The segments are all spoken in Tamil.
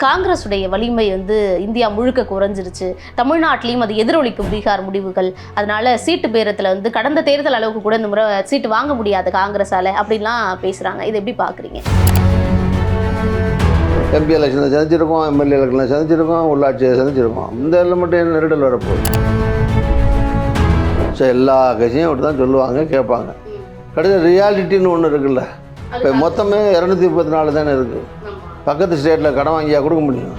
காங்கிரஸுடைய வலிமை வந்து இந்தியா முழுக்க குறைஞ்சிருச்சு, தமிழ்நாட்டிலையும் அது எதிரொலிக்கும் பீகார் முடிவுகள், அதனால சீட்டு பேரத்தில் வந்து கடந்த தேர்தல் அளவுக்கு கூட இந்த முறை சீட்டு வாங்க முடியாது காங்கிரஸால அப்படின்லாம் பேசுறாங்க. இதை எப்படி பார்க்குறீங்க? எம்பி எலெக்ஷனில் சந்திச்சிருக்கோம், எம்எல்ஏ எலெக்ஷனில் சந்திச்சிருக்கோம், உள்ளாட்சியை சந்திச்சிருக்கோம். இந்த இதில் மட்டும் என்ன நெருடல் வரப்போகுது? ஸோ எல்லா கட்சியும் அப்படி தான் சொல்லுவாங்க, கேட்பாங்க. கடைசி ரியாலிட்டின்னு ஒன்று இருக்குல்ல. இப்போ மொத்தமே 234 தானே இருக்குது. பக்கத்து ஸ்டேட்டில் கடன் வாங்கியா கொடுக்க முடியும்?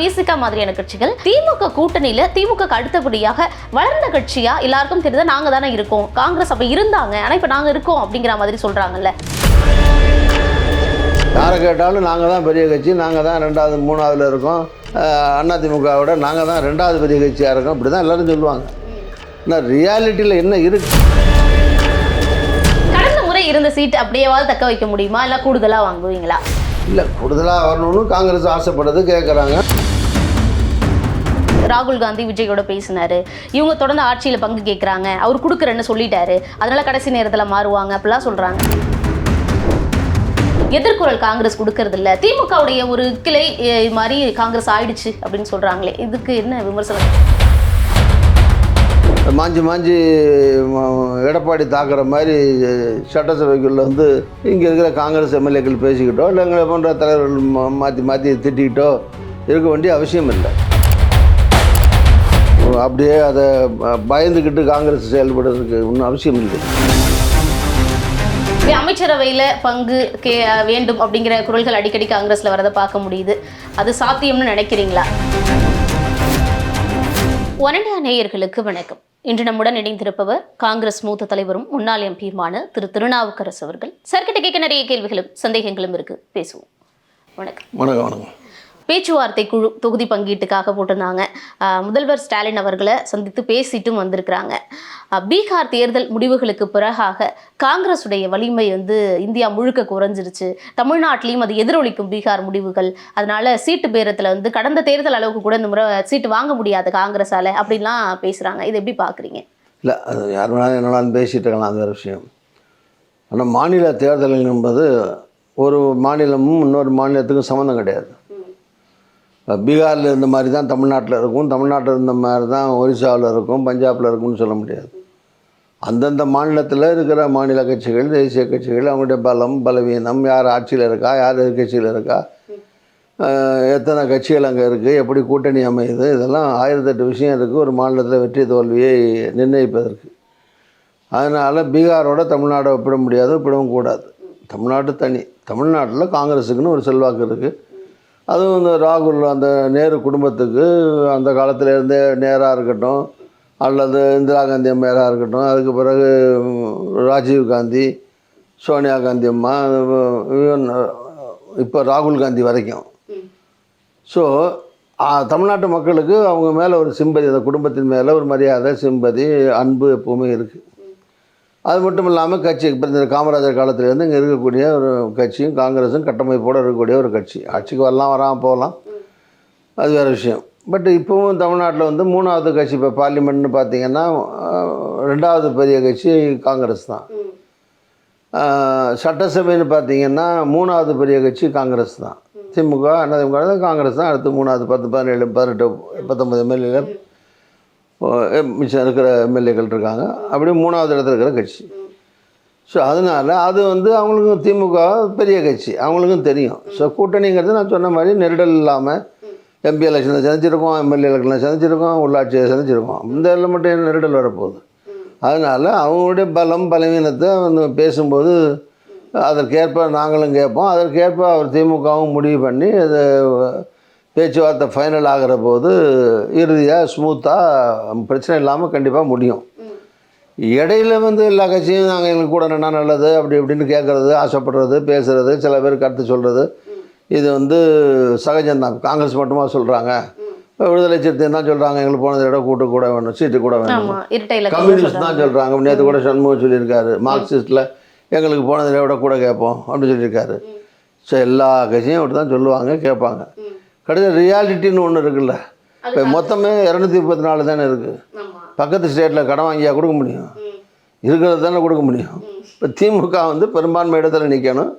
விசிகா மாதிரியான கட்சிகள் திமுக கூட்டணியில திமுக அடுத்தபடியாக வளர்ந்த கட்சியா எல்லாருக்கும் தெரியுதா நாங்க தானே இருக்கோம், காங்கிரஸ் அப்ப இருந்தாங்க ஆனா இப்ப நாங்க இருக்கோம் அப்படிங்கிற மாதிரி சொல்றாங்கல்ல. யாரை கேட்டாலும் நாங்கள் தான் பெரிய கட்சி, நாங்கள் தான் 2வது 3வதுல இருக்கோம், அதிமுகவோட நாங்கள் தான் 2வது பெரிய கட்சியாக இருக்கோம், இப்படி தான் எல்லோரும் சொல்லுவாங்க. ஆனால் ரியாலிட்டியில் என்ன இருக்கு? கடந்த முறை இருந்த சீட் அப்படியேவாது தக்க வைக்க முடியுமா, இல்லை கூடுதலாக வாங்குவீங்களா? இல்லை, கூடுதலாக வரணும்னு காங்கிரஸ் ஆசைப்படுறது கேட்குறாங்க. ராகுல் காந்தி விஜயோட பேசினாரு, இவங்க தொடர்ந்து ஆட்சியில் பங்கு கேட்குறாங்க, அவர் கொடுக்குறேன்னு சொல்லிட்டாரு, அதனால கடைசி நேரத்தில் மாறுவாங்க அப்படிலாம் சொல்கிறாங்க. எதிர்குரல் காங்கிரஸ் கொடுக்கறது இல்லை, திமுகவுடைய ஒரு கிளை மாதிரி காங்கிரஸ் ஆயிடுச்சு அப்படின்னு சொல்றாங்களே, இதுக்கு என்ன விமர்சனம்? மாஞ்சி எடப்பாடி தாக்குற மாதிரி சட்டசபைக்குள்ள வந்து இங்கே இருக்கிற காங்கிரஸ் எம்எல்ஏக்கள் பேசிக்கிட்டோ இல்லை எங்களை போன்ற தலைவர்கள் மாற்றி திட்டிக்கிட்டோ இருக்க வேண்டிய அவசியம் இல்லை. அப்படியே அதை பயந்துக்கிட்டு காங்கிரஸ் செயல்படுறதுக்கு ஒன்றும் அவசியம் இல்லை. அமைச்சரவையில் பங்கு வேண்டும் அப்படிங்கிற குரல்கள் அடிக்கடி காங்கிரஸ்ல வரதை பார்க்க முடியுது. அது சாத்தியம்னு நினைக்கிறீங்களா? ஒன்னியா நேயர்களுக்கு வணக்கம். இன்று நம்முடன் இணைந்திருப்பவர் காங்கிரஸ் மூத்த தலைவரும் முன்னாள் எம்பியுமான திரு திருநாவுக்கரசு அவர்கள். சர்க்கிட்ட கேட்க நிறைய கேள்விகளும் சந்தேகங்களும் இருக்கு, பேசுவோம். வணக்கம். வணக்கம். வணக்கம். பேச்சுவார்த்தை குழு தொகுதி பங்கீட்டுக்காக போட்டிருந்தாங்க. முதல்வர் ஸ்டாலின் அவர்களை சந்தித்து பேசிட்டும் வந்திருக்கிறாங்க. பீகார் தேர்தல் முடிவுகளுக்கு பிறகாக காங்கிரஸுடைய வலிமை வந்து இந்தியா முழுக்க குறைஞ்சிருச்சு, தமிழ்நாட்டிலையும் அது எதிரொலிக்கும் பீகார் முடிவுகள், அதனால சீட்டு பேரத்தில் வந்து கடந்த தேர்தல் அளவுக்கு கூட இந்த முறை சீட்டு வாங்க முடியாது காங்கிரஸால அப்படின்லாம் பேசுகிறாங்க. இதை எப்படி பார்க்குறீங்க? இல்லை, அது யார் வேணாலும் என்னெல்லாம் பேசிகிட்டு இருக்கலாம், அது வேறு விஷயம். ஆனால் மாநில தேர்தல் என்பது ஒரு மாநிலமும் இன்னொரு மாநிலத்துக்கும் சம்மந்தம் கிடையாது. பீகாரில் இருந்த மாதிரி தான் தமிழ்நாட்டில் இருக்கும், தமிழ்நாட்டில் இருந்த மாதிரி தான் ஒரிசாவில் இருக்கும், பஞ்சாபில் இருக்கும்னு சொல்ல முடியாது. அந்தந்த மாநிலத்தில் இருக்கிற மாநில கட்சிகள், தேசிய கட்சிகள், அவங்களுடைய பலம் பலவீனம், யார் ஆட்சியில் இருக்கா, யார் எதிர்கட்சியில் இருக்கா, எத்தனை கட்சிகள் அங்கே இருக்குது, எப்படி கூட்டணி அமையுது, இதெல்லாம் 1008 விஷயம் இருக்குது ஒரு மாநிலத்தில் வெற்றி தோல்வியை நிர்ணயிப்பதற்கு. அதனால் பீகாரோட தமிழ்நாடை ஒப்பிட முடியாது, ஒப்பிடவும் கூடாது. தமிழ்நாடு தனி. தமிழ்நாட்டில் காங்கிரஸுக்குன்னு ஒரு செல்வாக்கு இருக்குது. அதுவும் இந்த ராகுல் அந்த நேரு குடும்பத்துக்கு அந்த காலத்திலேருந்தே நேராக இருக்கட்டும், அல்லது இந்திரா காந்தி அம்மையாராக இருக்கட்டும், அதுக்கு பிறகு ராஜீவ் காந்தி, சோனியா காந்தி அம்மா, இப்போ ராகுல் காந்தி வரைக்கும். ஸோ தமிழ்நாட்டு மக்களுக்கு அவங்க மேலே ஒரு சிம்பதி, அந்த குடும்பத்தின் மேலே ஒரு மரியாதை, சிம்பதி, அன்பு எப்போவுமே இருக்குது. அது மட்டும் இல்லாமல் கட்சி இப்போ இந்த காமராஜர் காலத்திலேருந்து இங்கே இருக்கக்கூடிய ஒரு கட்சியும் காங்கிரஸும் கட்டமைப்போடு இருக்கக்கூடிய ஒரு கட்சி. ஆட்சிக்கு வரலாம், வராமல் போகலாம், அது வேறு விஷயம். பட் இப்போவும் தமிழ்நாட்டில் வந்து 3வது கட்சி, இப்போ பார்லிமெண்ட்னு பார்த்திங்கன்னா 2வது பெரிய கட்சி காங்கிரஸ் தான். சட்டசபைன்னு பார்த்திங்கன்னா 3வது பெரிய கட்சி காங்கிரஸ் தான். திமுக அதிமுக காங்கிரஸ் தான் அடுத்து 3வது. 10, 17, 18, 19 எம்எல்ஏ மிச்சம் இருக்கிற எம்எல்ஏக்கள் இருக்காங்க. அப்படி 3வது இடத்துல இருக்கிற கட்சி. ஸோ அதனால் அது வந்து அவங்களுக்கும் திமுக பெரிய கட்சி, அவங்களுக்கும் தெரியும். ஸோ கூட்டணிங்கிறது நான் சொன்ன மாதிரி நெருடல் இல்லாமல் எம்பி எலெக்ஷனில் சந்திச்சிருக்கோம், எம்எல்ஏ எலெக்ஷனில் சந்திச்சிருக்கோம், உள்ளாட்சியை சந்திச்சிருக்கோம். இந்த இதில் மட்டும் என்ன நெருடல் வரப்போகுது? அதனால் அவங்களுடைய பலம் பலவீனத்தை வந்து பேசும்போது அதற்கேற்ப நாங்களும் கேட்போம். அதற்கேற்ப அவர் திமுகவும் முடிவு பண்ணி அது பேச்சுவார்த்தை ஃபைனல் ஆகிற போது இறுதியாக ஸ்மூத்தாக பிரச்சனை இல்லாமல் கண்டிப்பாக முடியும். இடையில வந்து எல்லா கட்சியும் நாங்கள் எங்களுக்கு கூட என்ன நல்லது அப்படி இப்படின்னு கேட்குறது, ஆசைப்படுறது, பேசுகிறது, சில பேர் கருத்து சொல்கிறது, இது வந்து சகஜம்தான். காங்கிரஸ் மட்டுமா சொல்கிறாங்க, விடுதலை சிறுத்தை தான் சொல்கிறாங்க எங்களுக்கு போனதை விட கூட வேணும், சீட்டு கூட வேணும். கம்யூனிஸ்ட் தான் சொல்கிறாங்க, நேற்று கூட சண்முகம் சொல்லியிருக்காரு, மார்க்சிஸ்டில் எங்களுக்கு போனதை விட கூட கேட்போம் அப்படின்னு சொல்லியிருக்காரு. ஸோ எல்லா கட்சியும் அப்படி தான் சொல்லுவாங்க, கேட்பாங்க. கடைசி ரியாலிட்டின்னு ஒன்று இருக்குல்ல. இப்போ மொத்தமே 234 தானே இருக்குது. பக்கத்து ஸ்டேட்டில் கடன் வாங்கியா கொடுக்க முடியும்? இருக்கிறது தானே கொடுக்க முடியும். இப்போ திமுக வந்து பெரும்பான்மை இடத்துல நிற்கணும்,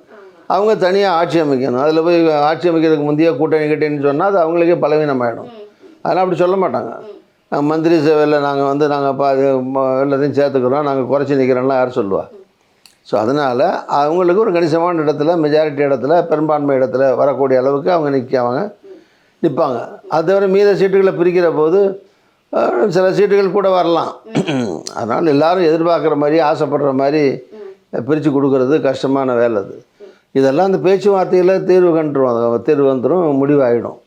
அவங்க தனியாக ஆட்சி அமைக்கணும். அதில் போய் ஆட்சி அமைக்கிறதுக்கு முந்தைய கூட்டணி கிட்டேன்னு சொன்னால் அது அவங்களுக்கே பலவீனமாயிடும். அதெல்லாம் அப்படி சொல்ல மாட்டாங்க. மந்திரி சேவையில் நாங்கள் வந்து நாங்கள் எல்லாத்தையும் சேர்த்துக்கிறோம், நாங்கள் குறைச்சி நிற்கிறோம்லாம் யார் சொல்லுவா? ஸோ அதனால் அவங்களுக்கு ஒரு கணிசமான இடத்துல, மெஜாரிட்டி இடத்துல, பெரும்பான்மை இடத்துல வரக்கூடிய அளவுக்கு அவங்க நிற்பாங்க. அது தவிர மீத சீட்டுகளை பிரிக்கிற போது சில சீட்டுகள் கூட வரலாம். அதனால் எல்லோரும் எதிர்பார்க்குற மாதிரி, ஆசைப்படுற மாதிரி பிரித்து கொடுக்கறது கஷ்டமான வேலை. அது இதெல்லாம் அந்த பேச்சுவார்த்தையில் தீர்வு வந்துடும், முடிவாயிடும்.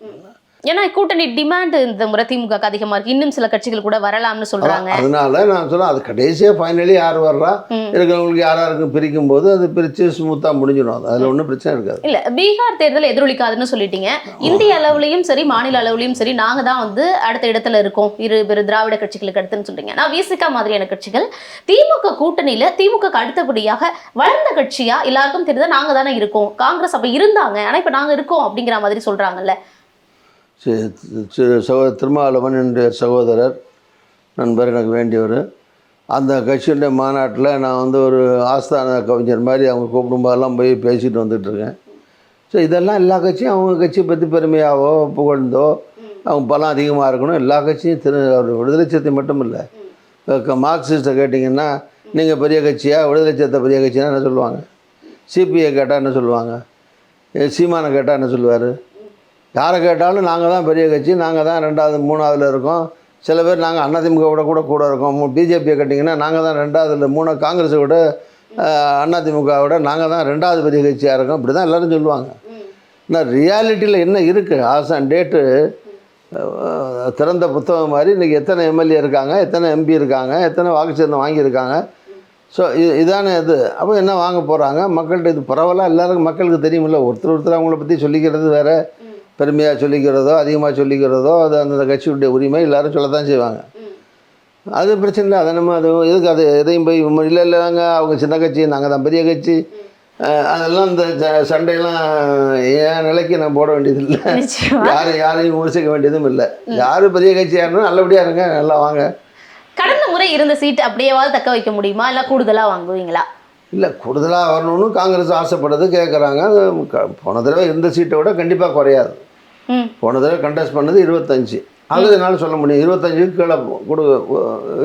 ஏன்னா கூட்டணி டிமாண்ட் இந்த முறை திமுக அதிகமாக இருக்குது. இன்னும் சில கட்சிகள் கூட வரலாம்னு சொல்கிறாங்க. அதனால நான் சொல்கிறேன், அது கடைசியாக ஃபைனலி யார் வர்றா இருக்கிறவங்களுக்கு யாராருக்கும் பிரிக்கும் போது அது பிரித்து ஸ்மூத்தாக முடிஞ்சிடும். அதில் ஒன்றும் பிரச்சனை இருக்காது. இல்லை, பீகார் தேர்தல் எதிரொலிக்காதுன்னு சொல்லிட்டீங்க. இந்திய அளவுலையும் சரி, மாநில அளவுலையும் சரி, நாங்கள் தான் வந்து அடுத்த இடத்துல இருக்கோம், இரு திராவிட கட்சிகளுக்கு அடுத்துன்னு சொல்றீங்க. நான் விசிகா மாதிரியான கட்சிகள் திமுக கூட்டணியில் திமுக அடுத்தபடியாக வளர்ந்த கட்சியா எல்லாருக்கும் தெரிஞ்சா நாங்கள் தானே இருக்கோம். காங்கிரஸ் அப்போ இருந்தாங்க, ஆனால் இப்போ நாங்கள் இருக்கோம் அப்படிங்கிற மாதிரி சொல்கிறாங்கல்ல. திருமாவளவன் என்ற சகோதரர் நண்பர், எனக்கு வேண்டியவர். அந்த கட்சியுடைய மாநாட்டில் நான் வந்து ஒரு ஆஸ்தான கவிஞர் மாதிரி அவங்க கூப்பிடும்போதெல்லாம் போய் பேசிட்டு வந்துட்டுருக்கேன். ஸோ இதெல்லாம் எல்லா கட்சியும் அவங்க கட்சியை பற்றி பெருமையாவோ புகழ்ந்தோ அவங்க பலம் அதிகமாக இருக்கணும். எல்லா கட்சியும் விடுதலை சிறுத்தை மட்டும் இல்லை, மார்க்சிஸ்ட்டை கேட்டிங்கன்னா நீங்கள் பெரிய கட்சியா, விடுதலை சிறுத்தை பெரிய கட்சினா என்ன சொல்லுவாங்க? சிபிஐ கேட்டால் என்ன சொல்லுவாங்க? சீமானை கேட்டால் என்ன சொல்லுவார்? யாரை கேட்டாலும் நாங்கள் தான் பெரிய கட்சி, நாங்கள் தான் 2வது 3வதுல இருக்கோம். சில பேர் நாங்கள் அதிமுக கூட இருக்கோம். பிஜேபியை கேட்டிங்கன்னா நாங்கள் தான் 2வதுல 3, காங்கிரஸை விட அதிமுகவோட நாங்கள் தான் 2வது பெரிய கட்சியாக இருக்கோம். இப்படி தான் எல்லோரும் சொல்லுவாங்க. ஆனால் ரியாலிட்டியில் என்ன இருக்குது? ஆஸ் அண்ட் டேட்டு திறந்த புத்தகம் மாதிரி இன்றைக்கி எத்தனை எம்எல்ஏ இருக்காங்க, எத்தனை எம்பி இருக்காங்க, எத்தனை வாக்குச்சேர்ந்தம் வாங்கியிருக்காங்க. ஸோ இதானே இது. அப்போ என்ன வாங்க போகிறாங்க? மக்கள்கிட்ட இது பரவலாக எல்லாருக்கும் மக்களுக்கு தெரியுமில்ல. ஒருத்தர் அவங்கள பற்றி சொல்லிக்கிறது வேறு, பெருமையாக சொல்லிக்கிறதோ அதிகமாக சொல்லிக்கிறதோ அது அந்த கட்சியுடைய உரிமை, எல்லோரும் சொல்லத்தான் செய்வாங்க. அது பிரச்சனை இல்லை. அதை நம்ம அது எதுக்கு அது எதையும் போய் இல்லைங்க அவங்க சின்ன கட்சி, நாங்கள் தான் பெரிய கட்சி, அதெல்லாம் இந்த சண்டையெல்லாம் என் நிலைக்கு நான் போட வேண்டியதில்லை. யாரையும் விமர்சிக்க வேண்டியதும் இல்லை. யார் பெரிய கட்சியாக இருந்தாலும் நல்லபடியாக இருங்க, நல்லா வாங்க. கடந்த முறை இருந்த சீட் அப்படியேவாது தக்க வைக்க முடியுமா, இல்லை கூடுதலாக வாங்குவீங்களா? இல்லை, கூடுதலாக வரணும்னு காங்கிரஸ் ஆசைப்படுறது கேட்குறாங்க. போன தடவை இருந்த சீட்டை விட கண்டிப்பாக குறையாது. போன தடவை கண்டெஸ்ட் பண்ணது 25, அது என்னால் சொல்ல முடியும். 25க்கு கீழே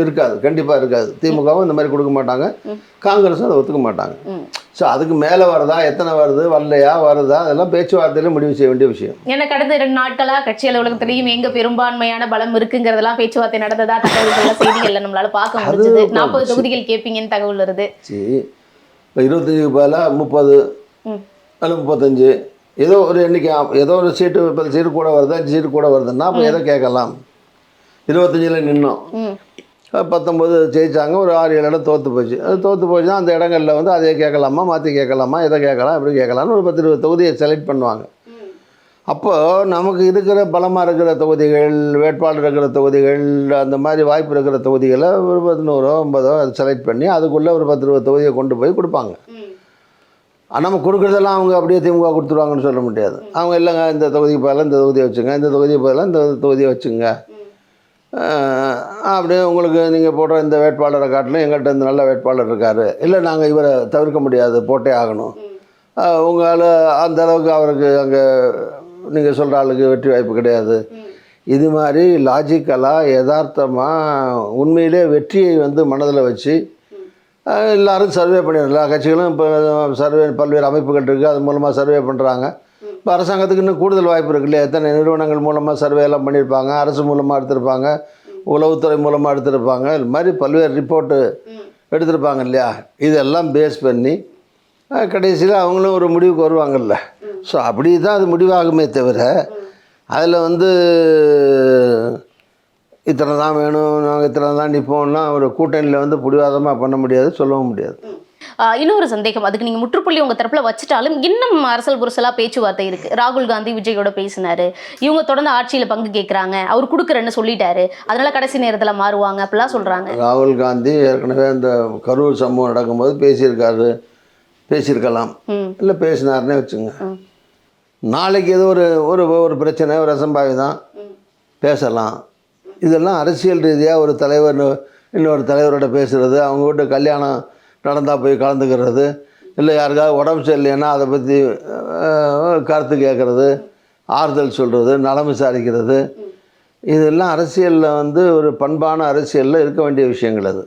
இருக்காது, கண்டிப்பாக இருக்காது. திமுகவும் இந்த மாதிரி கொடுக்க மாட்டாங்க, காங்கிரஸும் அதை ஒத்துக்க மாட்டாங்க. ஸோ அதுக்கு மேலே வருதா, எத்தனை வருது, வரலையா, வருதா, அதெல்லாம் பேச்சுவார்த்தையில முடிவு செய்ய வேண்டிய விஷயம். ஏன்னா கடந்த 2 நாட்களாக கட்சி அலுவலகத்திலையும் எங்க பெரும்பான்மையான பலம் இருக்குங்கிறதெல்லாம் பேச்சுவார்த்தை நடந்ததா தகவல்கள் செய்திகள்ல நம்மளால பார்க்க முடிஞ்சது. 40 தொகுதிகள் கேட்பீங்கன்னு தகவல் வருது. இப்போ 25க்கு பதிலாக 30 அல்ல 35 ஏதோ ஒரு எண்ணிக்கை, ஏதோ ஒரு சீட்டு 10 சீட்டு கூட வருது, 5 சீட்டு கூட வருதுன்னா அப்போ எதை கேட்கலாம்? 25ல் நின்னோம், 19 ஜெயித்தாங்க, ஒரு 6-7 இடம் தோற்று போச்சு. அது தோற்று போச்சுன்னா அந்த இடங்களில் வந்து அதே கேட்கலாமா, மாற்றி கேட்கலாமா, எதை கேட்கலாம், எப்படி கேட்கலான்னு ஒரு 10-20 தொகுதியை செலக்ட் பண்ணுவாங்க. அப்போது நமக்கு இருக்கிற பலமாக இருக்கிற தொகுதிகள், வேட்பாளர் இருக்கிற தொகுதிகள், அந்த மாதிரி வாய்ப்பு இருக்கிற தொகுதிகளை ஒரு 11 9 அது செலக்ட் பண்ணி அதுக்குள்ளே ஒரு 10-20 தொகுதியை கொண்டு போய் கொடுப்பாங்க. நம்ம கொடுக்குறதெல்லாம் அவங்க அப்படியே திமுக கொடுத்துருவாங்கன்னு சொல்ல முடியாது. அவங்க இல்லைங்க இந்த தொகுதிக்கு பதிலாக இந்த தொகுதியை வச்சுங்க, இந்த தொகுதிக்கு பதிலாக இந்த தொகுதியை வச்சுங்க, அப்படியே உங்களுக்கு நீங்கள் போடுற இந்த வேட்பாளரை காட்டிலும் எங்கள்கிட்ட இந்த நல்ல வேட்பாளர் இருக்கார், இல்லை நாங்கள் இவரை தவிர்க்க முடியாது போட்டே ஆகணும், உங்களால் அந்த அளவுக்கு அவருக்கு அங்கே நீங்கள் சொல்கிற ஆளுக்கு வெற்றி வாய்ப்பு கிடையாது. இது மாதிரி லாஜிக்கலாக யதார்த்தமாக உண்மையிலே வெற்றியை வந்து மனதில் வச்சு எல்லோரும் சர்வே பண்ணிடுறோம். எல்லா கட்சிகளும் இப்போ சர்வே, பல்வேறு அமைப்புகள் இருக்குது, அது மூலமாக சர்வே பண்ணுறாங்க. இப்போ அரசாங்கத்துக்கு இன்னும் கூடுதல் வாய்ப்பு இருக்குது இல்லையா? எத்தனை நிறுவனங்கள் மூலமாக சர்வே எல்லாம் பண்ணியிருப்பாங்க, அரசு மூலமாக எடுத்திருப்பாங்க, உளவுத்துறை மூலமாக எடுத்திருப்பாங்க, இது மாதிரி பல்வேறு ரிப்போர்ட்டு எடுத்திருப்பாங்க இல்லையா? இதெல்லாம் பேஸ் பண்ணி கடைசியில் அவங்களும் ஒரு முடிவுக்கு வருவாங்கல்ல. ஸோ அப்படி தான் அது முடிவாகுமே தவிர அதில் வந்து இத்தனை தான் வேணும், நாங்கள் இத்தனை தான் நிற்போம்னா ஒரு கூட்டணியில் வந்து பிடிவாதமாக பண்ண முடியாது, சொல்லவும் முடியாது. இன்னொரு சந்தேகம், அதுக்கு நீங்கள் முற்றுப்புள்ளி உங்கள் தரப்பில் வச்சுட்டாலும் இன்னும் அரசல் புரசலாக பேச்சுவார்த்தை இருக்குது. ராகுல் காந்தி விஜயோட பேசினார், இவங்க தொடர்ந்து ஆட்சியில் பங்கு கேட்குறாங்க, அவர் கொடுக்குறேன்னு சொல்லிட்டாரு, அதனால் கடைசி நேரத்தில் மாறுவாங்க அப்படிலாம் சொல்கிறாங்க. ராகுல் காந்தி ஏற்கனவே இந்த கரூர் சம்பவம் நடக்கும்போது பேசியிருக்கலாம், இல்லை பேசினார்னே வச்சுங்க. நாளைக்கு ஏதோ ஒரு பிரச்சனை, ஒரு அசம்பாவிதம் பேசலாம். இதெல்லாம் அரசியல் ரீதியாக ஒரு தலைவர் இன்னொரு தலைவரோட பேசுகிறது, அவங்க வீட்டு கல்யாணம் நடந்தால் போய் கலந்துக்கிறது, இல்லை யாருக்காவது உடம்பு சரியில்லைன்னா அதை பற்றி கருத்து கேட்குறது, ஆறுதல் சொல்கிறது, நலம் விசாரிக்கிறது, இதெல்லாம் அரசியலில் வந்து ஒரு பண்பான அரசியலில் இருக்க வேண்டிய விஷயங்கள் அது.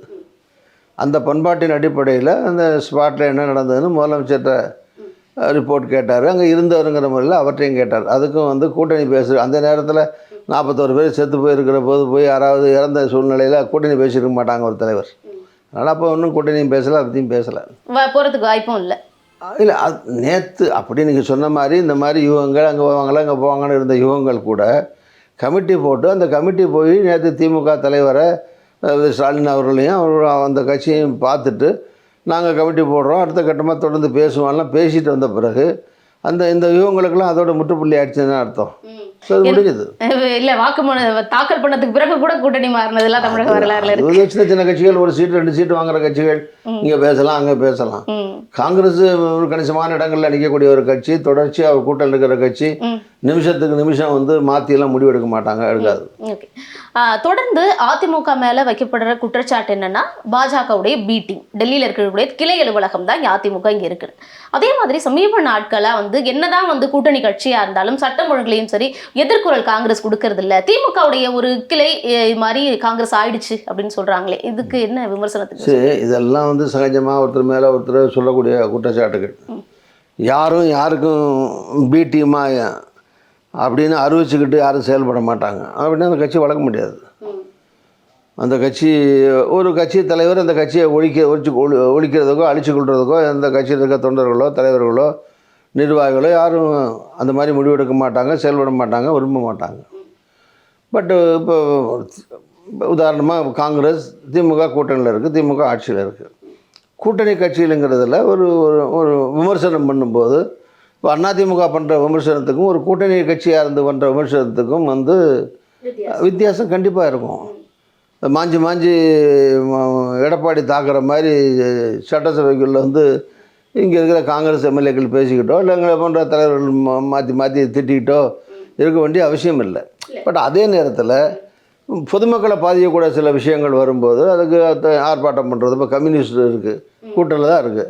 அந்த பண்பாட்டின் அடிப்படையில் அந்த ஸ்பாட்டில் என்ன நடந்ததுன்னு முதலமைச்சர்கிட்ட ரிப்போர்ட் கேட்டார். அங்கே இருந்தவருங்கிற முறையில் அவற்றையும் கேட்டார். அதுக்கும் வந்து கூட்டணி அந்த நேரத்தில் 41 பேர் செத்து போயிருக்கிற போது போய் யாராவது இறந்த சூழ்நிலையில் கூட்டணி பேசியிருக்க மாட்டாங்க ஒரு தலைவர். அதனால் அப்போ ஒன்றும் கூட்டணியும் பேசலை, அதை பற்றியும் பேசலை, போகிறதுக்கு வாய்ப்பும் இல்லை. இல்லை அது நேற்று அப்படி நீங்கள் சொன்ன மாதிரி இந்த மாதிரி யுவங்கள் அங்கே போவாங்களா அங்கே போவாங்கன்னு இருந்த யுவங்கள் கூட கமிட்டி போட்டு அந்த கமிட்டி போய் நேற்று திமுக தலைவரை ஸ்டாலின் அவர்களையும் அந்த கட்சியையும் பார்த்துட்டு நாங்கள் கமிட்டி போடுறோம், அடுத்த கட்டமாக தொடர்ந்து பேசுவோம்லாம் பேசிட்டு வந்த பிறகு இந்த யுவங்களுக்கெல்லாம் அதோட முற்றுப்புள்ளி ஆயிடுச்சுன்னு அர்த்தம். ஸோ அது முடிஞ்சது. இல்லை, வாக்குமூல தாக்கல் பண்ணதுக்கு பிறகு கூட கூட்டணி மாறினதுலாம் தமிழக வரலாறுல இருக்கு. சின்ன சின்ன கட்சிகள் 1 சீட் 2 சீட் வாங்குற கட்சிகள் இங்கே பேசலாம் அங்கே பேசலாம். காங்கிரஸ் ஒரு கணிசமான இடங்களில் நிற்கக்கூடிய ஒரு கட்சி, தொடர்ச்சியாக ஒரு கூட்டல் இருக்கிற கட்சி, நிமிஷத்துக்கு நிமிஷம் வந்து மாற்றியெல்லாம் முடிவெடுக்க மாட்டாங்க, எடுக்காது. ஓகே, தொடர்ந்து அதிமுக மேலே வைக்கப்படுற குற்றச்சாட்டு என்னன்னா பாஜகவுடைய பீட்டிங், டெல்லியில் இருக்கக்கூடிய கிளை அலுவலகம் தான் அதிமுக இங்கே இருக்குது. அதே மாதிரி சமீப நாட்களாக வந்து என்னதான் வந்து கூட்டணி கட்சியாக இருந்தாலும் சட்டம் ஒழுங்குலையும் சரி எதிர்குரல் காங்கிரஸ் கொடுக்கறது இல்லை, திமுகவுடைய ஒரு கிளை மாதிரி காங்கிரஸ் ஆயிடுச்சு அப்படின்னு சொல்றாங்களே, இதுக்கு என்ன விமர்சனத்துக்கு? சரி, இதெல்லாம் வந்து சகஜமாக ஒருத்தர் மேலே ஒருத்தர் சொல்லக்கூடிய குற்றச்சாட்டுகள். யாரும் யாருக்கும் பீட்டியமா அப்படின்னு அறிவிச்சுக்கிட்டு யாரும் செயல்பட மாட்டாங்க அப்படின்னு அந்த கட்சி வளர்க்க முடியாது. அந்த கட்சி ஒரு கட்சி தலைவர் அந்த கட்சியை ஒழிக்கிறதுக்கோ அழிச்சு கொள்றதுக்கோ அந்த கட்சியில் இருக்க தொண்டர்களோ தலைவர்களோ நிர்வாகிகளோ யாரும் அந்த மாதிரி முடிவெடுக்க மாட்டாங்க, செயல்பட மாட்டாங்க, விரும்ப மாட்டாங்க. பட்டு இப்போ உதாரணமாக காங்கிரஸ் திமுக கூட்டணியில் இருக்குது, திமுக ஆட்சியில் இருக்குது. கூட்டணி கட்சியிலுங்கிறதுல ஒரு ஒரு விமர்சனம் பண்ணும்போது இப்போ அதிமுக பண்ணுற விமர்சனத்துக்கும் ஒரு கூட்டணி கட்சியாக இருந்து பண்ணுற விமர்சனத்துக்கும் வந்து வித்தியாசம் கண்டிப்பாக இருக்கும். மாஞ்சி மாஞ்சி எடப்பாடி தாக்குற மாதிரி சட்டசபைக்குள்ளே வந்து இங்கே இருக்கிற காங்கிரஸ் எம்எல்ஏக்கள் பேசிக்கிட்டோ இல்லை எங்களை போன்ற தலைவர்கள் மாற்றி மாற்றி திட்டிக்கிட்டோ இருக்க வேண்டிய அவசியம் இல்லை. பட் அதே நேரத்தில் பொதுமக்களை பாதிக்கக்கூடிய சில விஷயங்கள் வரும்போது அதுக்கு ஆர்ப்பாட்டம் பண்ணுறது, இப்போ கம்யூனிஸ்ட் இருக்குது கூட்டணியில் தான் இருக்குது,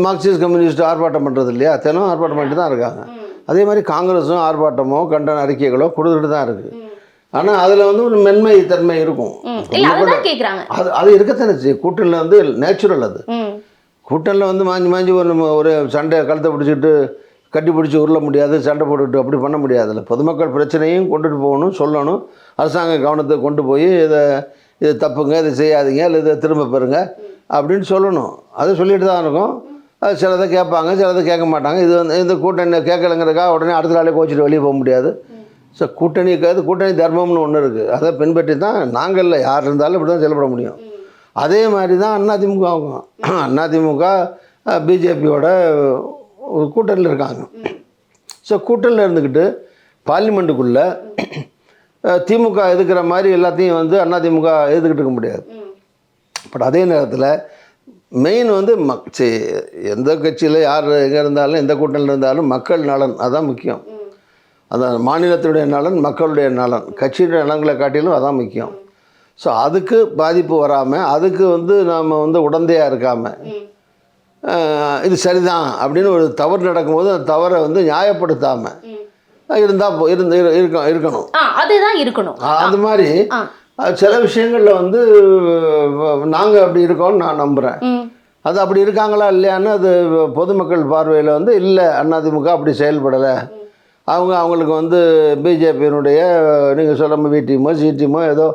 மார்க்சிஸ்ட் கம்யூனிஸ்ட் ஆர்ப்பாட்டம் பண்ணுறது இல்லையா, தினம் ஆர்ப்பாட்டம் பண்ணிட்டு தான் இருக்காங்க. அதே மாதிரி காங்கிரஸும் ஆர்ப்பாட்டமோ கண்டன அறிக்கைகளோ கொடுத்துட்டு தான் இருக்குது. ஆனால் அதில் வந்து ஒரு மென்மை தன்மை இருக்கும், அது இருக்கத்தானே செய்யும். கூட்டணியில் வந்து நேச்சுரல், அது கூட்டணியில் வந்து மாஞ்சி மாஞ்சி ஒரு சண்டை கழுத்தை பிடிச்சிட்டு கட்டி பிடிச்சி உருள முடியாது, சண்டை போட்டுக்கிட்டு அப்படி பண்ண முடியாதுல்ல. பொதுமக்கள் பிரச்சனையும் கொண்டுட்டு போகணும், சொல்லணும், அரசாங்க கவனத்தை கொண்டு போய் இது தப்புங்க, இதை செய்யாதீங்க, இல்லை இதை திரும்ப பெறுங்க அப்படின்னு சொல்லணும். அதை சொல்லிட்டு தான் இருக்கும். அது சிலதை கேட்பாங்க, சிலதை கேட்க மாட்டாங்க. இது வந்து இந்த கூட்டணி கேட்கலைங்கிறதுக்காக உடனே அடுத்த நாளே கோச்சிட்டு வெளியே போக முடியாது. ஸோ கூட்டணி தர்மம்னு ஒன்று இருக்குது, அதை பின்பற்றி தான் நாங்கள் இல்லை யார் இருந்தாலும் இப்படி தான் செயல்பட முடியும். அதே மாதிரி தான் அதிமுக ஆகும். அதிமுக பிஜேபியோட ஒரு கூட்டணியில் இருக்காங்க. ஸோ கூட்டணியில் இருந்துக்கிட்டு பார்லிமெண்ட்டுக்குள்ளே திமுக எதுக்கிற மாதிரி எல்லாத்தையும் வந்து அதிமுக எதுக்கிட்டு இருக்க முடியாது. பட் அதே நேரத்தில் மெயின் வந்து எந்த கட்சியில் யார் எங்கே இருந்தாலும் எந்த கூட்டணியில் இருந்தாலும் மக்கள் நலன் அதான் முக்கியம். அந்த மாநிலத்தினுடைய நலன், மக்களுடைய நலன், கட்சியுடைய நலன்களை காட்டிலும் அதான் முக்கியம். ஸோ அதுக்கு பாதிப்பு வராமல், அதுக்கு வந்து நாம் வந்து உடந்தையாக இருக்காமல் இது சரிதான் அப்படின்னு ஒரு தவறு நடக்கும்போது அந்த தவறை வந்து நியாயப்படுத்தாமல் இருக்கணும். அதுதான் இருக்கணும். அது மாதிரி சில விஷயங்களில் வந்து நாங்கள் அப்படி இருக்கோம்னு நான் நம்புகிறேன். அது அப்படி இருக்காங்களா இல்லையான்னு அது பொதுமக்கள் பார்வையில் வந்து இல்லை, அதிமுக அப்படி செயல்படலை, அவங்களுக்கு வந்து பிஜேபியினுடைய நீங்கள் சொல்கிற விடிமோ சிடிமோ ஏதோ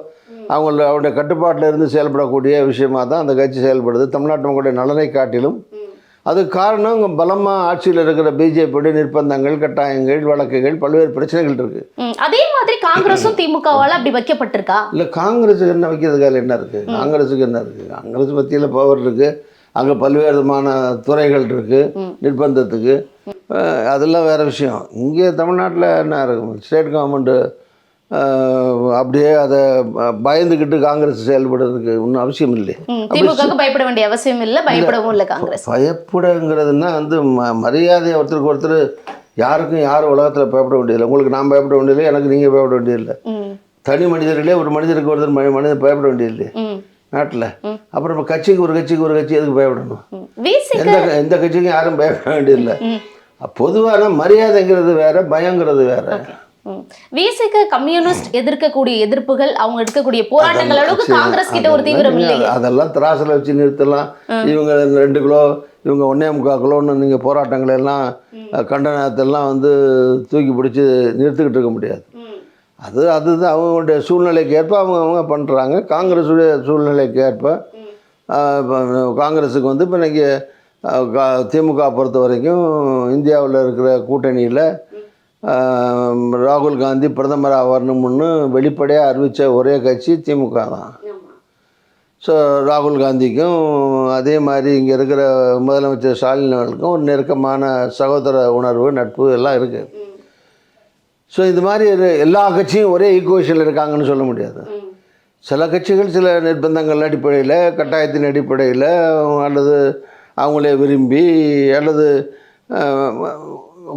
அவங்களுடைய கட்டுப்பாட்டில் இருந்து செயல்படக்கூடிய விஷயமாக தான் அந்த கட்சி செயல்படுது. தமிழ்நாட்டு மக்களுடைய நலனை காட்டிலும் அதுக்கு காரணம் பலமாக ஆட்சியில் இருக்கிற பிஜேபியுடைய நிர்பந்தங்கள், கட்டாயங்கள், வழக்குகள், பல்வேறு பிரச்சனைகள் இருக்குது. அதே மாதிரி காங்கிரஸும் திமுகவால் அப்படி வைக்கப்பட்டிருக்கா? இல்லை, காங்கிரஸுக்கு என்ன வைக்கிறதுக்காக என்ன இருக்குது? காங்கிரஸுக்கு என்ன இருக்குது? காங்கிரஸ் மத்தியில் பவர் இருக்குது, அங்கே பல்வேறு விதமான துறைகள் இருக்குது நிர்பந்தத்துக்கு, அதெல்லாம் வேறு விஷயம். இங்கே தமிழ்நாட்டில் என்ன இருக்கும், ஸ்டேட் கவர்மெண்ட்டு அப்படியே அதை பயந்துக்கிட்டு காங்கிரஸ் செயல்படுறதுக்கு ஒன்றும் அவசியம் இல்லை. திமுக பயப்பட வேண்டிய அவசியம் இல்லை, பயப்படவும் இல்லை காங்கிரஸ். பயப்படுங்கிறதுனா வந்து மரியாதை ஒருத்தருக்கு ஒருத்தர், யாருக்கும் யாரும் உலகத்தில் பயப்பட வேண்டியதில்லை. உங்களுக்கு நான் பயப்பட வேண்டியதில்லை, எனக்கு நீங்கள் பயப்பட வேண்டியதில்லை. தனி மனிதர்களே ஒரு மனிதருக்கு ஒருத்தர் மனிதர் பயப்பட வேண்டியதில்லை. நாட்டில். அப்புறம் இப்போ கட்சிக்கு ஒரு கட்சி எதுக்கு பயப்படணும்? விசிக எந்த கட்சிக்கும் யாரும் பயப்பட வேண்டியதில்லை. பொதுவான மரியாதைங்கிறது வேற, பயங்கிறது வேற. விசிக கம்யூனிஸ்ட் எதிர்க்கக்கூடிய எதிர்ப்புகள், அவங்க எடுக்கக்கூடிய போராட்டங்கள் அளவுக்கு காங்கிரஸ் கிட்ட ஒரு தீவிரம் இல்லை. அதெல்லாம் திராசில் வச்சு நிறுத்தலாம். இவங்க 2 கிலோ, இவங்க 1.25 கிலோன்னு நீங்கள் போராட்டங்கள் எல்லாம் கண்டனத்தெல்லாம் வந்து தூக்கி பிடிச்சி நிறுத்திக்கிட்டு இருக்க முடியாது. அதுதான் அவங்களுடைய சூழ்நிலைக்கு ஏற்ப அவங்க பண்ணுறாங்க. காங்கிரஸுடைய சூழ்நிலைக்கு ஏற்ப காங்கிரஸுக்கு வந்து இப்போ இன்றைக்கி திமுக பொறுத்த வரைக்கும் இந்தியாவில் இருக்கிற கூட்டணியில் ராகுல் காந்தி பிரதமராக வரணும்னு வெளிப்படையாக அறிவித்த ஒரே கட்சி திமுக தான். ஸோ ராகுல் காந்திக்கும் அதே மாதிரி இங்கே இருக்கிற முதலமைச்சர் ஸ்டாலின் அவர்களுக்கும் ஒரு நெருக்கமான சகோதர உணர்வு, நட்பு எல்லாம் இருக்குது. ஸோ இது மாதிரி எல்லா கட்சியும் ஒரே ஈக்குவேஷனில் இருக்காங்கன்னு சொல்ல முடியாது. சில கட்சிகள் சில நிர்பந்தங்கள் அடிப்படையில், கட்டாயத்தின் அடிப்படையில், அல்லது அவங்களே விரும்பி, அல்லது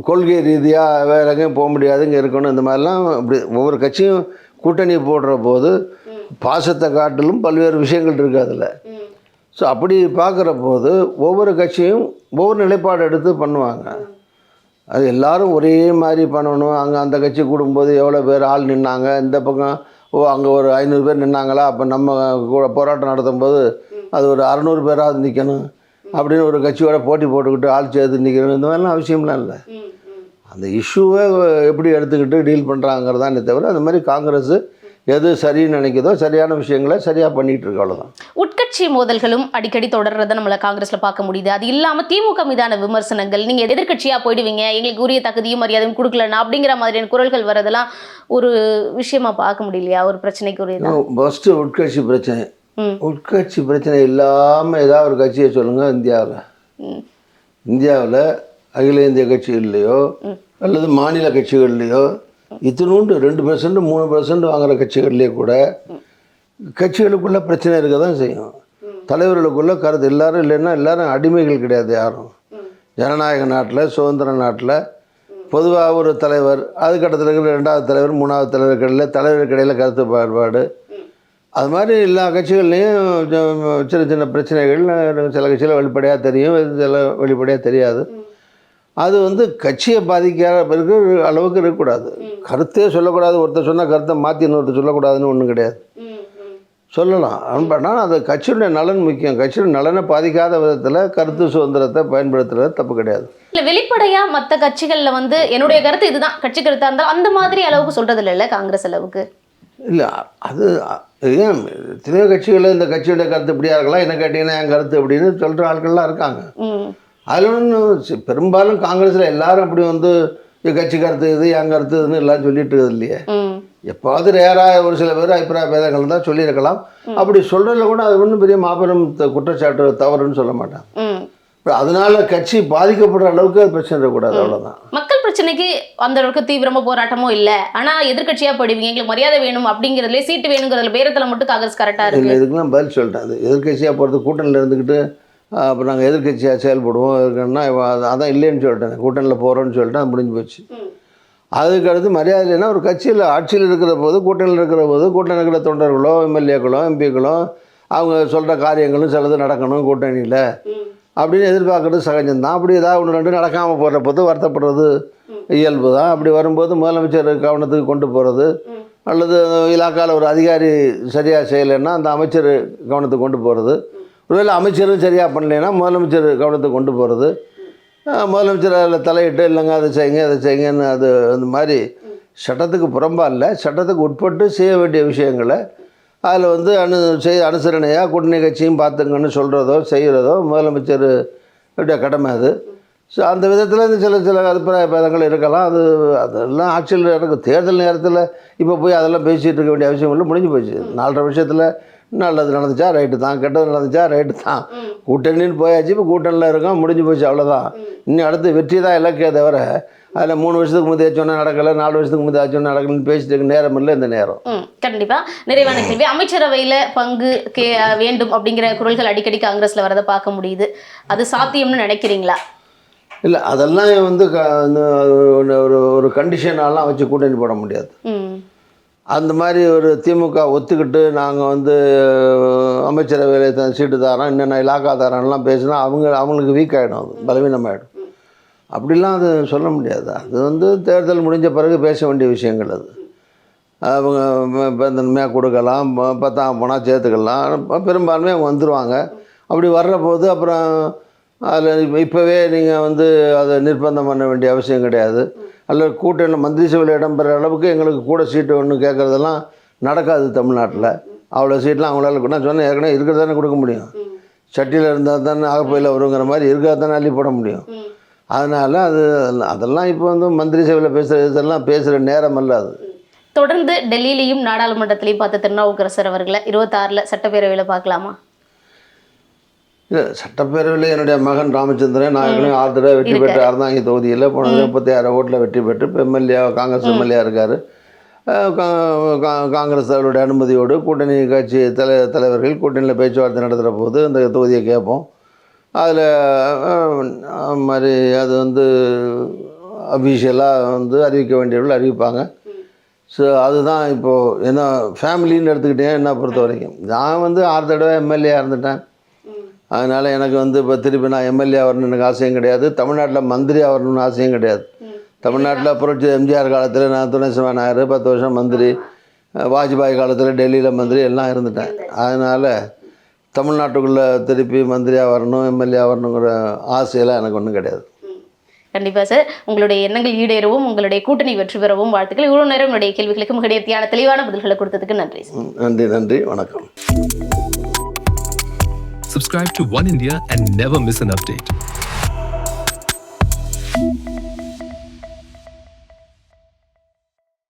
கொள்கை ரீதியாக வேறு எங்கேயும் போக முடியாது, இங்கே இருக்கணும், இந்த மாதிரிலாம் இப்படி ஒவ்வொரு கட்சியும் கூட்டணி போடுற போது பாசத்தை காட்டிலும் பல்வேறு விஷயங்கள் இருக்குது அதில். ஸோ அப்படி பார்க்குற போது ஒவ்வொரு கட்சியும் ஒவ்வொரு நிலைப்பாடு எடுத்து பண்ணுவாங்க. அது எல்லோரும் ஒரே மாதிரி பண்ணணும். அங்கே அந்த கட்சி கூடும்போது எவ்வளோ பேர் ஆள் நின்னாங்க, இந்த பக்கம் அங்கே ஒரு 500 பேர் நின்னாங்களா, அப்போ நம்ம கூட போராட்டம் நடத்தும் போது அது ஒரு 600 பேராக நிற்கணும் அப்படின்னு ஒரு கட்சியோட போட்டி போட்டுக்கிட்டு ஆள் சேர்த்து நிற்கணும், இந்த மாதிரிலாம் அவசியம்லாம் இல்லை. அந்த இஷ்யூவை எப்படி எடுத்துக்கிட்டு டீல் பண்ணுறாங்கிறதானே தவிர, அந்த மாதிரி காங்கிரஸ் எது சரின்னு நினைக்குதோ சரியான விஷயங்களை சரியாக பண்ணிகிட்டு இருக்கு, அவ்வளோதான். உட்கட்சி மோதல்களும் அடிக்கடி தொடர்றதை நம்மள காங்கிரஸில் பார்க்க முடியுது. அது இல்லாமல் திமுக மீதான விமர்சனங்கள், நீங்கள் எதிர்கட்சியாக போயிடுவீங்க, எங்களுக்கு உரிய தகுதியும் மரியாதையும் கொடுக்கலன்னா அப்படிங்கிற மாதிரியான குரல்கள் வரதெல்லாம் ஒரு விஷயமா பார்க்க முடியலையா? ஒரு பிரச்சனைக்குரியது ஃபஸ்ட்டு உட்கட்சி பிரச்சனை. உட்கட்சி பிரச்சனை இல்லாமல் ஏதாவது ஒரு கட்சியை சொல்லுங்கள். இந்தியாவில் அகில இந்திய கட்சிகள்லையோ அல்லது மாநில கட்சிகள்லையோ இத்தினூண்டு 2% 3% வாங்குகிற கட்சிகள்லேயே கூட கட்சிகளுக்குள்ளே பிரச்சனை இருக்க தான் செய்யும். தலைவர்களுக்குள்ள கருத்து எல்லோரும் இல்லைன்னா எல்லோரும் அடிமைகள் கிடையாது யாரும். ஜனநாயக நாட்டில், சுதந்திர நாட்டில் பொதுவாக ஒரு தலைவர், அதுக்கட்டத்தில் இருக்கிற 2வது தலைவர், 3வது தலைவருக்கு இடையில் கருத்து பாடுபாடு, அது மாதிரி எல்லா கட்சிகள்லேயும் சின்ன சின்ன பிரச்சனைகள் சில கட்சியில் வெளிப்படையாக தெரியும், சில வெளிப்படையாக தெரியாது. அது வந்து கட்சியை பாதிக்காத அளவுக்கு இருக்கக்கூடாது. கருத்தே சொல்லக்கூடாது. ஒருத்தர் சொன்னால் கருத்தை மாற்றி இன்னொருத்தர் சொல்லக்கூடாதுன்னு ஒன்றும் கிடையாது. சொல்லலாம். ஆனால் அது கட்சியுடைய நலன் முக்கியம். கட்சியுடைய நலனை பாதிக்காத விதத்தில் கருத்து சுதந்திரத்தை பயன்படுத்துறது தப்பு கிடையாது. இல்லை, வெளிப்படையாக மற்ற கட்சிகளில் வந்து என்னுடைய கருத்து இதுதான், கட்சி கருத்தாக இருந்தால் அந்த மாதிரி அளவுக்கு சொல்கிறது இல்லை காங்கிரஸ் அளவுக்கு. இல்லை, அது ஏன் எத்தனையோ கட்சிகளில் இந்த கட்சியுடைய கருத்து இப்படியா இருக்கலாம், என்ன கேட்டீங்கன்னா என் கருத்து அப்படின்னு சொல்கிற ஆட்கள்லாம் இருக்காங்க. அதில் ஒன்று பெரும்பாலும் காங்கிரஸில் எல்லாரும் அப்படி வந்து கட்சி கருத்து இது, என் கருத்து இதுன்னு எல்லாம் சொல்லிட்டு இருக்குது இல்லையே. எப்போது ரேராக ஒரு சில பேர் அபிப்பிராய பேதங்கள் தான் சொல்லியிருக்கலாம். அப்படி சொல்கிறதுல கூட அது ஒன்றும் பெரிய மாபெரும் குற்றச்சாட்டு தவறுன்னு சொல்ல மாட்டாங்க. அதனால கட்சி பாதிக்கப்படுற அளவுக்கு பிரச்சனை இருக்கக்கூடாது, அவ்வளோதான். மக்கள் பிரச்சனைக்கு அந்த அளவுக்கு தீவிரமாக போராட்டமோ இல்லை, ஆனால் எதிர்கட்சியாக போயிடுவீங்க, எங்களுக்கு மரியாதை வேணும் அப்படிங்கிறதுலே, சீட்டு வேணுங்கிறதுல பேரத்தில் மட்டும் காங்கிரஸ் கரெக்டாக இருக்குது. இதுக்கெல்லாம் பதில் சொல்லிட்டேன். அது எதிர்கட்சியாக போகிறது கூட்டணியில் இருந்துக்கிட்டு அப்போ நாங்கள் எதிர்கட்சியாக செயல்படுவோம் இருக்குன்னா அதான் இல்லைன்னு சொல்லிட்டேன். கூட்டணியில் போகிறோன்னு சொல்லிட்டேன், அது முடிஞ்சு போச்சு. அதுக்கு அடுத்து மரியாதை இல்லைன்னா ஒரு கட்சியில் ஆட்சியில் இருக்கிற போது, கூட்டணியில் இருக்கிற போது, கூட்டணி இருக்கிற தொண்டர்களோ எம்எல்ஏக்களோ எம்பிக்களோ அவங்க சொல்கிற காரியங்களும் சிலது நடக்கணும் கூட்டணியில் அப்படின்னு எதிர்பார்க்குறது சகஜம்தான். அப்படி ஏதாவது 1-2 நடக்காமல் போகிற போது வருத்தப்படுறது இயல்பு தான். அப்படி வரும்போது முதலமைச்சர் கவனத்துக்கு கொண்டு போகிறது, அல்லது இலாக்காவில் ஒரு அதிகாரி சரியாக செய்யலைன்னா அந்த அமைச்சர் கவனத்துக்கு கொண்டு போகிறது, ஒருவேளை அமைச்சரும் சரியாக பண்ணலைன்னா முதலமைச்சர் கவனத்துக்கு கொண்டு போகிறது, முதலமைச்சர் அதில் தலையிட்டு இல்லைங்க அதை செய்யுங்கன்னு அது அந்த மாதிரி சட்டத்துக்கு புறம்பா இல்லை, சட்டத்துக்கு உட்பட்டு செய்ய வேண்டிய விஷயங்களை அதில் வந்து அனுசரணையாக கூட்டணி கட்சியும் பார்த்துங்கன்னு சொல்கிறதோ செய்கிறதோ முதலமைச்சர் கடமை அது. ஸோ அந்த விதத்தில் இந்த சில அபிப்பிராய பேதங்கள் இருக்கலாம். அதெல்லாம் ஆட்சியில் இருக்கும். தேர்தல் நேரத்தில் இப்போ போய் அதெல்லாம் பேசிகிட்டு இருக்க வேண்டிய அவசியம் இல்லை, முடிஞ்சு போச்சு. 4.5 வருஷத்தில் நல்லது நடந்துச்சா ரைட்டு தான், கெட்டது நடந்துச்சா ரைட்டு தான். கூட்டணின்னு போயாச்சு, இப்போ கூட்டணியில் இருக்கோம், முடிஞ்சு போச்சு, அவ்வளோதான். இன்னும் அடுத்து வெற்றி தான் இலக்கே தவிர அதில் 3 வருஷத்துக்கு முந்தைய சொன்னால் நடக்கலை, 4 வருஷத்துக்கு முந்தைய சொன்னால் நடக்கலன்னு பேசிட்டு இருக்க நேரம் இல்லை இந்த நேரம். கண்டிப்பாக நிறைவான கேள்வி. அமைச்சரவையில் பங்கு வேண்டும் அப்படிங்கிற குரல்கள் அடிக்கடி காங்கிரஸில் வரதை பார்க்க முடியுது. அது சாத்தியம்னு நினைக்கிறீங்களா? இல்லை, அதெல்லாம் வந்து ஒரு கண்டிஷனாலாம் வச்சு கூட்டணி போட முடியாது. அந்த மாதிரி ஒரு திமுக ஒத்துக்கிட்டு நாங்கள் வந்து அமைச்சரவையில் சீட்டு தரோம், என்னென்ன இலாக்கா தரோம்லாம் பேசினா அவங்களுக்கு வீக் ஆகிடும், அது பலவீனமாகிடும். அப்படிலாம் அது சொல்ல முடியாது. அது வந்து தேர்தல் முடிஞ்ச பிறகு பேச வேண்டிய விஷயங்கள். அது அவங்க பெருந்தன்மையாக கொடுக்கலாம், பத்தாம் போனால் சேர்த்துக்கலாம், பெரும்பான்மையாக அவங்க வந்துடுவாங்க. அப்படி வர்ற போது அப்புறம் அதில் இப்போவே நீங்கள் வந்து அதை நிர்பந்தம் பண்ண வேண்டிய அவசியம் கிடையாது. அல்லது கூட்டணியில் மந்திரி சபையில் இடம்பெற அளவுக்கு எங்களுக்கு கூட சீட்டு ஒன்று கேட்குறதெல்லாம் நடக்காது தமிழ்நாட்டில். அவ்வளோ சீட்லாம் அவங்களால நான் சொன்னேன் ஏற்கனவே இருக்கிறது தானே கொடுக்க முடியும். சட்டியில் இருந்தால் தானே ஆகப்போயில் வருங்கிற மாதிரி இருக்கிறது தானே அள்ளி போட முடியும். அதனால் அதெல்லாம் இப்போ வந்து மந்திரி சபையில் இதெல்லாம் பேசுகிற நேரம் அல்ல அது. தொடர்ந்து டெல்லியிலையும் நாடாளுமன்றத்திலையும் பார்த்த திருநாவுக்கரசர் அவர்களை 26 சட்டப்பேரவையில் பார்க்கலாமா? இல்லை, சட்டப்பேரவையில் என்னுடைய மகன் ராமச்சந்திரன் நான் ஏற்கனவே 6 தடவை வெற்றி பெற்று அறந்தாங்கி தொகுதியில் போனது 36 ஓட்டில் வெற்றி பெற்று இப்போ காங்கிரஸ் எம்எல்ஏ இருக்கார். காங்கிரஸ் அவருடைய அனுமதியோடு கூட்டணி கட்சி தலைவர்கள் கூட்டணியில் பேச்சுவார்த்தை நடத்துகிற போது அந்த தொகுதியை கேட்போம். அதில் மாதிரி அது வந்து அஃபீஷியலாக வந்து அறிவிக்க வேண்டியவர்கள் அறிவிப்பாங்க. ஸோ அதுதான் இப்போது என்ன ஃபேமிலின்னு எடுத்துக்கிட்டேன். என்ன பொறுத்த வரைக்கும் நான் வந்து 6 தடவை எம்எல்ஏ இருந்துட்டேன். அதனால் எனக்கு வந்து இப்போ திருப்பி நான் எம்எல்ஏ வரணும்னு எனக்கு ஆசையும் கிடையாது, தமிழ்நாட்டில் மந்திரி ஆகணும்னு ஆசையும் கிடையாது. தமிழ்நாட்டில் புரட்சி எம்ஜிஆர் காலத்தில் நான் துணை சபாநாயகர் 10 வருஷம் மந்திரி, வாஜ்பாய் காலத்தில் டெல்லியில் மந்திரி எல்லாம் இருந்துட்டேன். அதனால் தமிழ்நாட்டுக்குள்ளே திருப்பி மந்திரியாக வரணும், எம்எல்ஏ வரணுங்கிற ஆசையெல்லாம் எனக்கு ஒன்றும் கிடையாது. கண்டிப்பாக சார், உங்களுடைய எண்ணங்கள் ஈடேறவும் உங்களுடைய கூட்டணி வெற்றி பெறவும் வாழ்த்துக்கள். இவ்வளோ நேரம் உங்களுடைய கேள்விகளுக்கு மிக நேர்த்தியான தெளிவான பதில்களை கொடுத்ததுக்கு நன்றி சார். நன்றி, வணக்கம். Subscribe to One India and never miss an update.